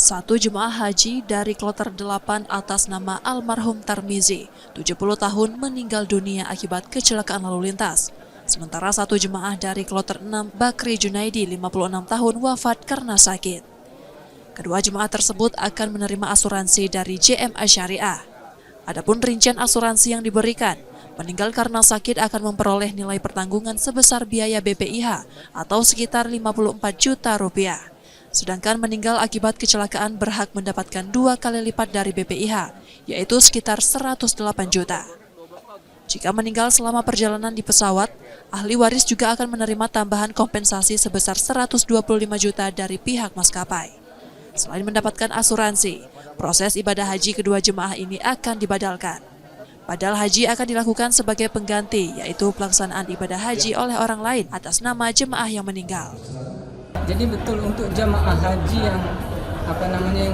Satu jemaah haji dari kloter 8 atas nama almarhum Tarmizi, 70 tahun, meninggal dunia akibat kecelakaan lalu lintas. Sementara satu jemaah dari kloter 6, Bakri Junaidi, 56 tahun, wafat karena sakit. Kedua jemaah tersebut akan menerima asuransi dari JMA Syariah. Adapun rincian asuransi yang diberikan, meninggal karena sakit akan memperoleh nilai pertanggungan sebesar biaya BPIH atau sekitar 54 juta rupiah. Sedangkan meninggal akibat kecelakaan berhak mendapatkan 2 kali lipat dari BPIH, yaitu sekitar 108 juta. Jika meninggal selama perjalanan di pesawat, ahli waris juga akan menerima tambahan kompensasi sebesar 125 juta dari pihak maskapai. Selain mendapatkan asuransi, proses ibadah haji kedua jemaah ini akan dibadalkan. Padahal haji akan dilakukan sebagai pengganti, yaitu pelaksanaan ibadah haji oleh orang lain atas nama jemaah yang meninggal. Jadi betul untuk jamaah haji yang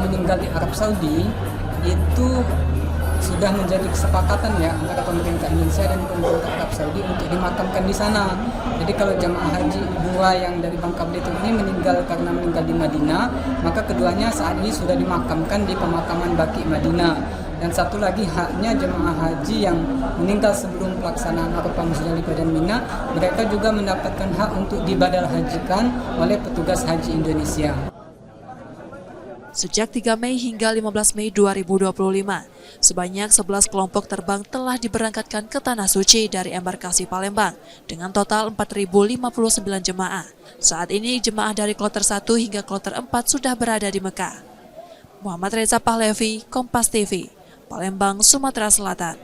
meninggal di Arab Saudi itu sudah menjadi kesepakatan ya antara pemerintah Indonesia dan pemerintah Arab Saudi untuk dimakamkan di sana. Jadi kalau jamaah haji dua yang dari Bangka Belitung ini meninggal karena meninggal di Madinah, maka keduanya saat ini sudah dimakamkan di pemakaman Baqi Madinah. Dan satu lagi haknya jemaah haji yang meninggal sebelum pelaksanaan Arafah Musdalifah dan Mina, mereka juga mendapatkan hak untuk dibadal hajikan oleh petugas haji Indonesia. Sejak 3 Mei hingga 15 Mei 2025, sebanyak 11 kelompok terbang telah diberangkatkan ke Tanah Suci dari embarkasi Palembang dengan total 4.059 jemaah. Saat ini jemaah dari kloter 1 hingga kloter 4 sudah berada di Mekah. Muhammad Reza Pahlevi, Kompas TV, Palembang, Sumatera Selatan.